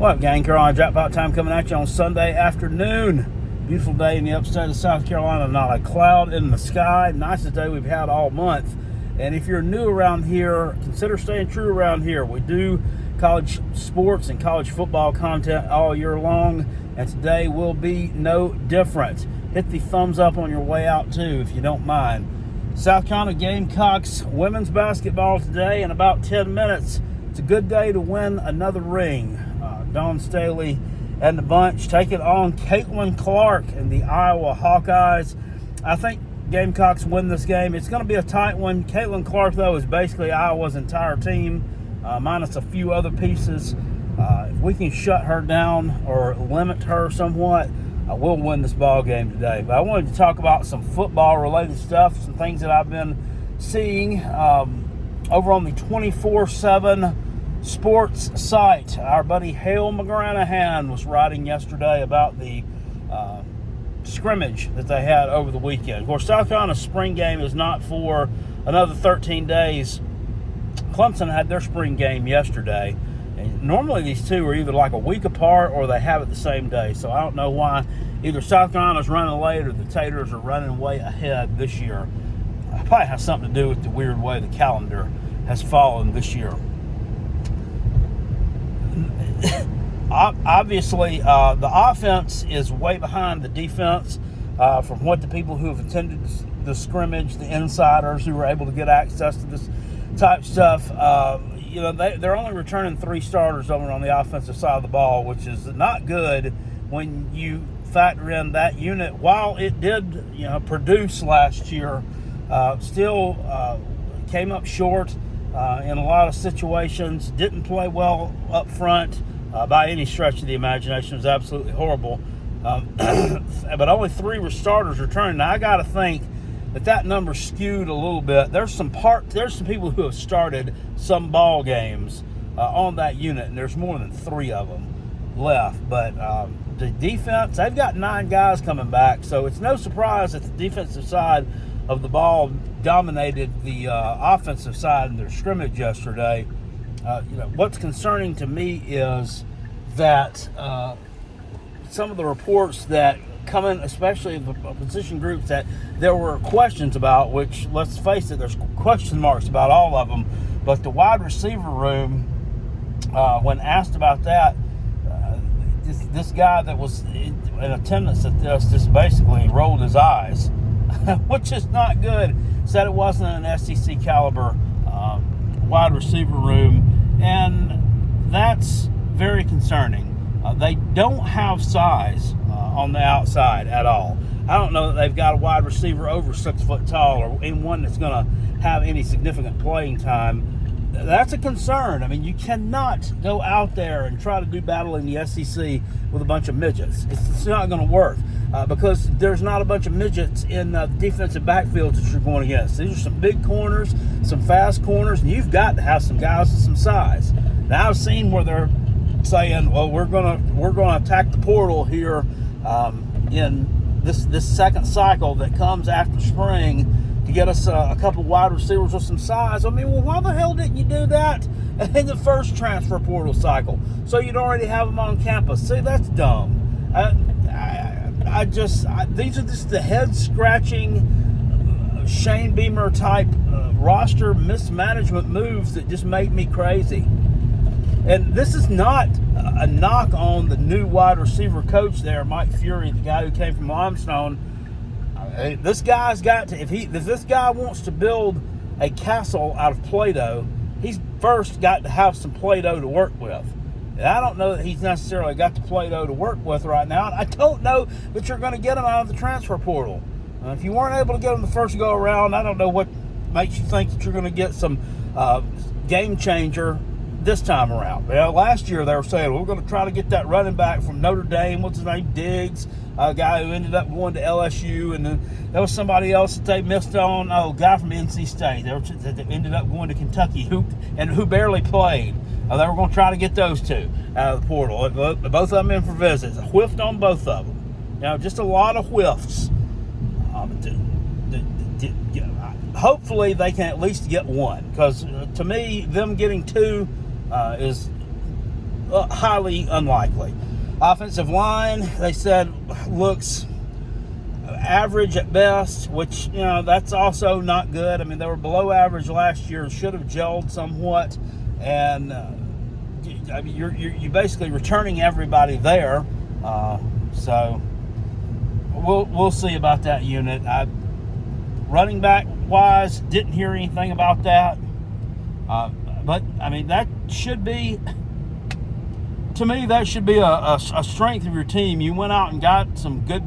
What up, gang? Carolina Jackpot time coming at you on Sunday afternoon. Beautiful day in the upstate of South Carolina. Not a cloud in the sky. Nicest day we've had all month. And if you're new around here, consider staying true around here. We do college sports and college football content all year long, and today will be no different. Hit the thumbs up on your way out too, if you don't mind. South Carolina Gamecocks women's basketball today in about 10 minutes. It's a good day to win another ring. Dawn Staley and the bunch taking on Caitlin Clark and the Iowa Hawkeyes. I think Gamecocks win this game. It's going to be a tight one. Caitlin Clark, though, is basically Iowa's entire team, minus a few other pieces. If we can shut her down or limit her somewhat, we'll win this ball game today. But I wanted to talk about some football-related stuff, some things that I've been seeing over on the 24/7 sports site. Our buddy Hale McGranahan was writing yesterday about the scrimmage that they had over the weekend. Of course, South Carolina's spring game is not for another 13 days. Clemson had their spring game yesterday. And normally these two are either like a week apart or they have it the same day. So I don't know why either South Carolina's running late or the Taters are running way ahead this year. It probably has something to do with the weird way the calendar has fallen this year. Obviously, the offense is way behind the defense from what the people who have attended the scrimmage, the insiders who were able to get access to this type stuff, they're only returning 3 starters over on the offensive side of the ball, which is not good when you factor in that unit. While it did, produce last year, still came up short in a lot of situations, didn't play well up front by any stretch of the imagination. It was absolutely horrible. But only 3 starters returning. Now, I got to think that number skewed a little bit. There's some people who have started some ball games on that unit, and there's more than 3 of them left. But the defense, they've got 9 guys coming back, so it's no surprise that the defensive side of the ball dominated the offensive side in their scrimmage yesterday. What's concerning to me is that some of the reports that come in, especially the position groups that there were questions about, which, let's face it, there's question marks about all of them, but the wide receiver room, when asked about that, this guy that was in attendance at this just basically rolled his eyes, which is not good. Said it wasn't an SEC caliber wide receiver room, and that's very concerning. They don't have size on the outside at all. I don't know that they've got a wide receiver over 6 foot tall or anyone that's going to have any significant playing time. That's a concern. I mean, you cannot go out there and try to do battle in the SEC with a bunch of midgets. It's not going to work because there's not a bunch of midgets in the defensive backfield that you're going against. These are some big corners, some fast corners, and you've got to have some guys with some size. Now, I've seen where they're saying, well, we're gonna attack the portal here in this second cycle that comes after spring to get us a couple wide receivers with some size. I mean, well, why the hell didn't you do that in the first transfer portal cycle? So you'd already have them on campus. See, that's dumb. These are just the head-scratching Shane Beamer type roster mismanagement moves that just make me crazy. And this is not a knock on the new wide receiver coach there, Mike Fury, the guy who came from Limestone. This guy's got to, if this guy wants to build a castle out of Play-Doh, he's first got to have some Play-Doh to work with. And I don't know that he's necessarily got the Play-Doh to work with right now. And I don't know that you're going to get him out of the transfer portal. If you weren't able to get him the first go around, I don't know what makes you think that you're going to get some game changer this time around. Well, last year they were saying, we're going to try to get that running back from Notre Dame, what's his name, Diggs, a guy who ended up going to LSU, and then there was somebody else that they missed on, a guy from NC State that ended up going to Kentucky who barely played. They were going to try to get those 2 out of the portal. Both of them in for visits. A whiffed on both of them. Just a lot of whiffs. Hopefully they can at least get one, because to me, them getting 2 is highly unlikely. Offensive line, they said, looks average at best, which, you know, that's also not good. I mean, they were below average last year, should have gelled somewhat, and I mean, you're basically returning everybody there. So we'll see about that unit. Running back wise, didn't hear anything about that. But I mean, that should be, to me, that should be a strength of your team. You went out and got some good,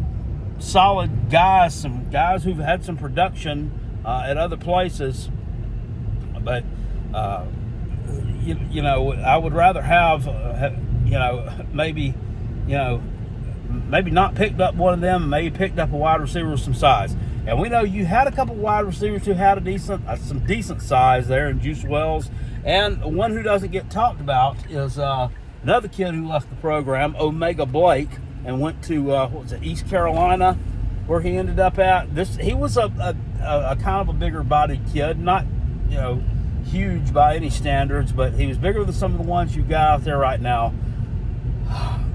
solid guys, some guys who've had some production at other places. But you know, I would rather have maybe not picked up one of them, maybe picked up a wide receiver with some size. And we know you had a couple wide receivers who had some decent size there in Juice Wells. And one who doesn't get talked about is another kid who left the program, Omega Blake, and went to East Carolina, where he ended up at. He was a kind of a bigger bodied kid, not huge by any standards, but he was bigger than some of the ones you've got out there right now.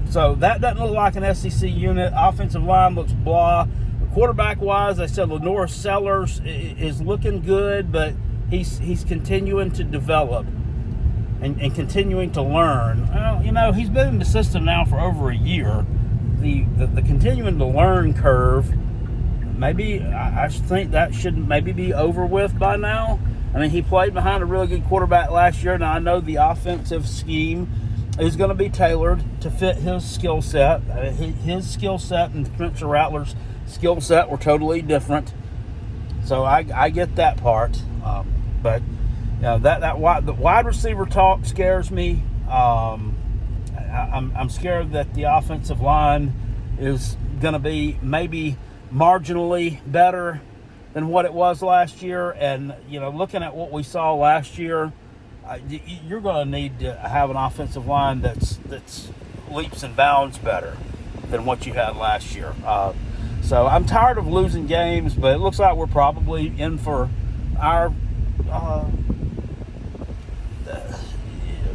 So that doesn't look like an SEC unit. Offensive line looks blah. Quarterback-wise, they said Lenore Sellers is looking good, but he's continuing to develop and continuing to learn. Well, he's been in the system now for over a year. The continuing to learn curve, maybe I think that should maybe be over with by now. I mean, he played behind a really good quarterback last year. Now, I know the offensive scheme is going to be tailored to fit his skill set. His skill set and Spencer Rattler's skill set were totally different. So I get that part. But the wide receiver talk scares me. I'm scared that the offensive line is going to be maybe marginally better than what it was last year. And, looking at what we saw last year, you're going to need to have an offensive line that's leaps and bounds better than what you had last year. So I'm tired of losing games, but it looks like we're probably in for our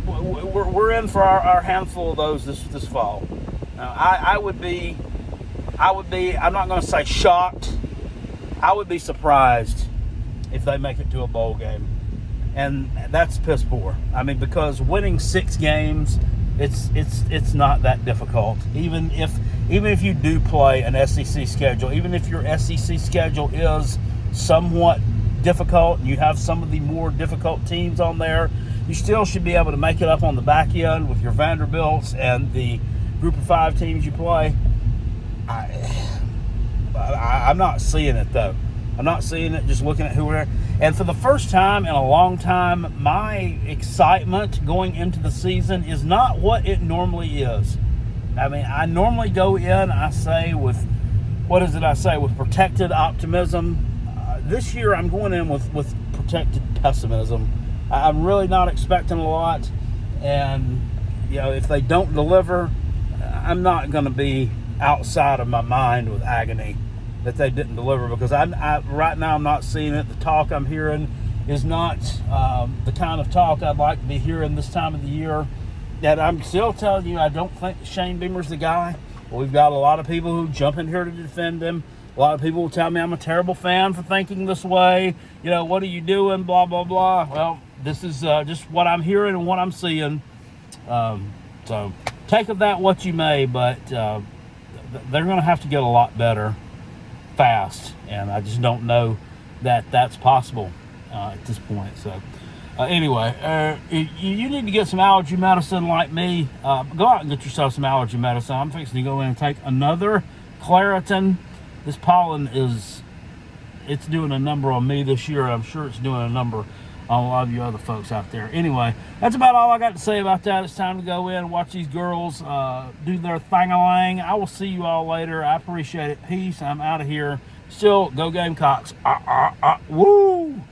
we're in for our handful of those this fall. Now, I would be I'm not going to say shocked. I would be surprised if they make it to a bowl game, and that's piss poor. I mean, because winning 6 games, it's not that difficult. Even if you do play an SEC schedule, even if your SEC schedule is somewhat difficult and you have some of the more difficult teams on there, you still should be able to make it up on the back end with your Vanderbilts and the group of 5 teams you play. I'm not seeing it, though. I'm not seeing it just looking at who we're. And for the first time in a long time, my excitement going into the season is not what it normally is. I mean, I normally go in, with protected optimism. This year, I'm going in with protected pessimism. I'm really not expecting a lot. And, if they don't deliver, I'm not going to be outside of my mind with agony that they didn't deliver, because I right now I'm not seeing it. The talk I'm hearing is not the kind of talk I'd like to be hearing this time of the year. And I'm still telling you, I don't think Shane Beamer's the guy. We've got a lot of people who jump in here to defend him. A lot of people will tell me I'm a terrible fan for thinking this way. What are you doing? Blah, blah, blah. Well, this is just what I'm hearing and what I'm seeing. So take of that what you may, but they're going to have to get a lot better fast, and I just don't know that that's possible at this point. So anyway, you need to get some allergy medicine like me. Go out and get yourself some allergy medicine. I'm fixing to go in and take another Claritin. This pollen it's doing a number on me this year. I'm sure it's doing a number on a lot of you other folks out there. Anyway, that's about all I got to say about that. It's time to go in and watch these girls do their thang-a-lang. I will see you all later. I appreciate it. Peace. I'm out of here. Still, go Gamecocks. Woo!